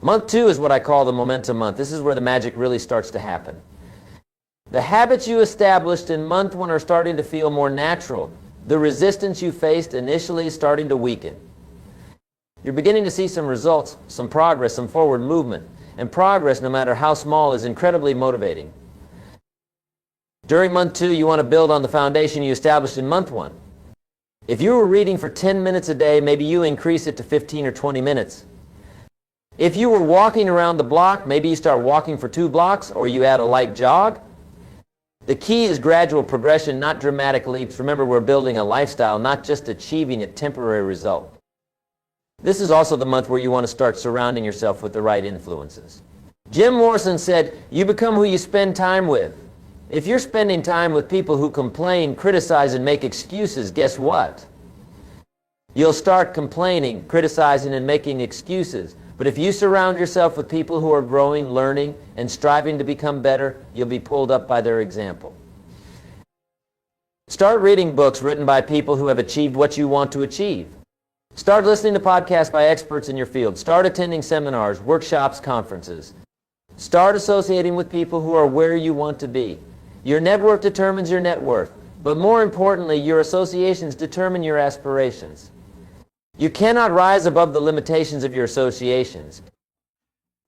Month 2 is what I call the momentum month. This is where the magic really starts to happen. The habits you established in month 1 are starting to feel more natural. The resistance you faced initially is starting to weaken. You're beginning to see some results, some progress, some forward movement. And progress, no matter how small, is incredibly motivating. During month 2, you want to build on the foundation you established in month 1. If you were reading for 10 minutes a day, maybe you increase it to 15 or 20 minutes. If you were walking around the block, maybe you start walking for 2 blocks, or you add a light jog. The key is gradual progression, not dramatic leaps. Remember, we're building a lifestyle, not just achieving a temporary result. This is also the month where you want to start surrounding yourself with the right influences. Jim Morrison said, "You become who you spend time with." If you're spending time with people who complain, criticize, and make excuses, guess what? You'll start complaining, criticizing, and making excuses. But if you surround yourself with people who are growing, learning, and striving to become better, you'll be pulled up by their example. Start reading books written by people who have achieved what you want to achieve. Start listening to podcasts by experts in your field. Start attending seminars, workshops, conferences. Start associating with people who are where you want to be. Your network determines your net worth, but more importantly, your associations determine your aspirations. You cannot rise above the limitations of your associations.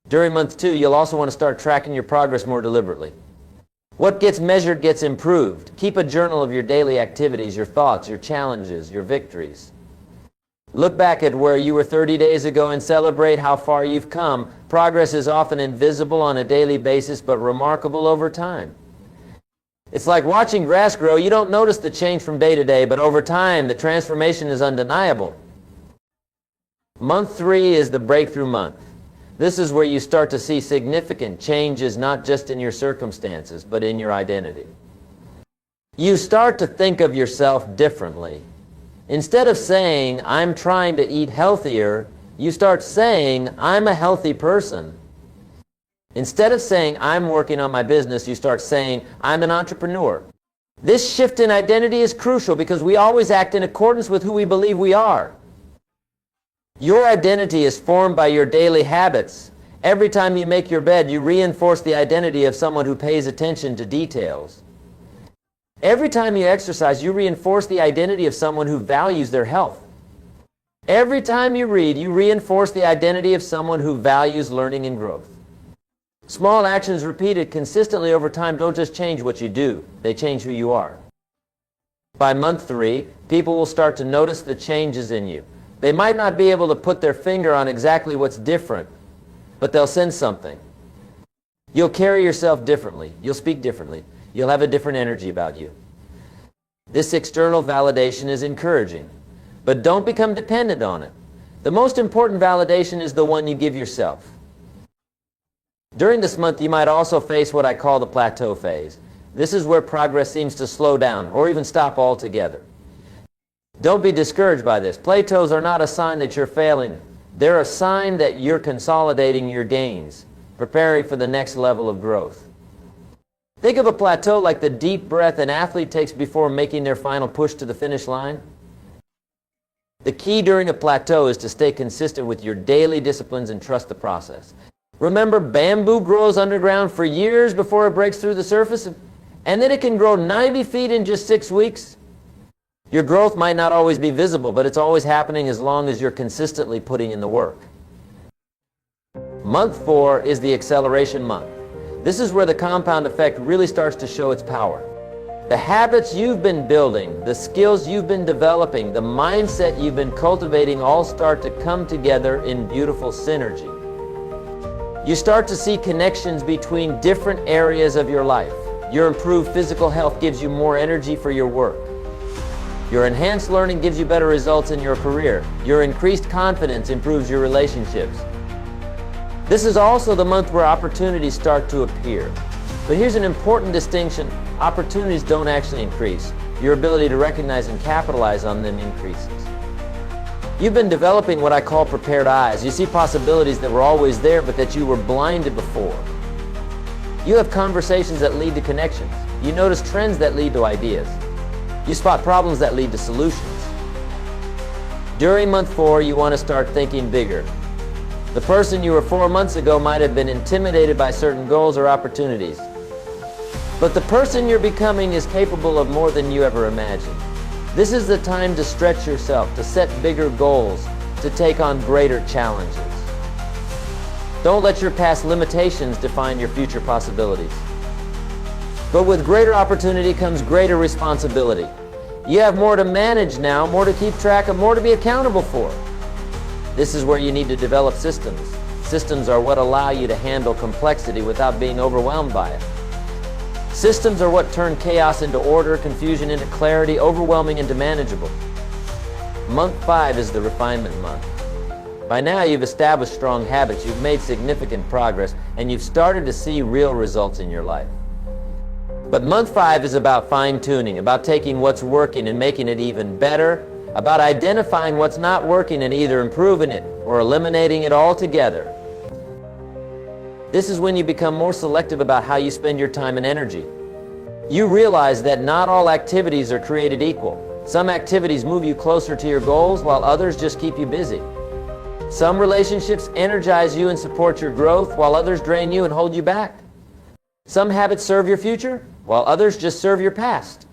During month 2, you'll also want to start tracking your progress more deliberately. What gets measured gets improved. Keep a journal of your daily activities, your thoughts, your challenges, your victories. Look back at where you were 30 days ago and celebrate how far you've come. Progress is often invisible on a daily basis, but remarkable over time. It's like watching grass grow. You don't notice the change from day to day, but over time, the transformation is undeniable. Month 3 is the breakthrough month. This is where you start to see significant changes, not just in your circumstances, but in your identity. You start to think of yourself differently. Instead of saying, "I'm trying to eat healthier," you start saying, "I'm a healthy person." Instead of saying, "I'm working on my business," you start saying, "I'm an entrepreneur." This shift in identity is crucial because we always act in accordance with who we believe we are. Your identity is formed by your daily habits. Every time you make your bed, you reinforce the identity of someone who pays attention to details. Every time you exercise, you reinforce the identity of someone who values their health. Every time you read, you reinforce the identity of someone who values learning and growth. Small actions repeated consistently over time don't just change what you do, they change who you are. By month 3, people will start to notice the changes in you. They might not be able to put their finger on exactly what's different, but they'll sense something. You'll carry yourself differently. You'll speak differently. You'll have a different energy about you. This external validation is encouraging, but don't become dependent on it. The most important validation is the one you give yourself. During this month, you might also face what I call the plateau phase. This is where progress seems to slow down or even stop altogether. Don't be discouraged by this. Plateaus are not a sign that you're failing. They're a sign that you're consolidating your gains, preparing for the next level of growth. Think of a plateau like the deep breath an athlete takes before making their final push to the finish line. The key during a plateau is to stay consistent with your daily disciplines and trust the process. Remember, bamboo grows underground for years before it breaks through the surface, and then it can grow 90 feet in just 6 weeks. Your growth might not always be visible, but it's always happening as long as you're consistently putting in the work. Month 4 is the acceleration month. This is where the compound effect really starts to show its power. The habits you've been building, the skills you've been developing, the mindset you've been cultivating all start to come together in beautiful synergy. You start to see connections between different areas of your life. Your improved physical health gives you more energy for your work. Your enhanced learning gives you better results in your career. Your increased confidence improves your relationships. This is also the month where opportunities start to appear. But here's an important distinction. Opportunities don't actually increase. Your ability to recognize and capitalize on them increases. You've been developing what I call prepared eyes. You see possibilities that were always there, but that you were blinded before. You have conversations that lead to connections. You notice trends that lead to ideas. You spot problems that lead to solutions. During month 4, you want to start thinking bigger. The person you were 4 months ago might have been intimidated by certain goals or opportunities. But the person you're becoming is capable of more than you ever imagined. This is the time to stretch yourself, to set bigger goals, to take on greater challenges. Don't let your past limitations define your future possibilities. But with greater opportunity comes greater responsibility. You have more to manage now, more to keep track of, more to be accountable for. This is where you need to develop systems. Systems are what allow you to handle complexity without being overwhelmed by it. Systems are what turn chaos into order, confusion into clarity, overwhelming into manageable. Month 5 is the refinement month. By now you've established strong habits, you've made significant progress, and you've started to see real results in your life. But month 5 is about fine-tuning, about taking what's working and making it even better, about identifying what's not working and either improving it or eliminating it altogether. This is when you become more selective about how you spend your time and energy. You realize that not all activities are created equal. Some activities move you closer to your goals, while others just keep you busy. Some relationships energize you and support your growth, while others drain you and hold you back. Some habits serve your future, while others just serve your past.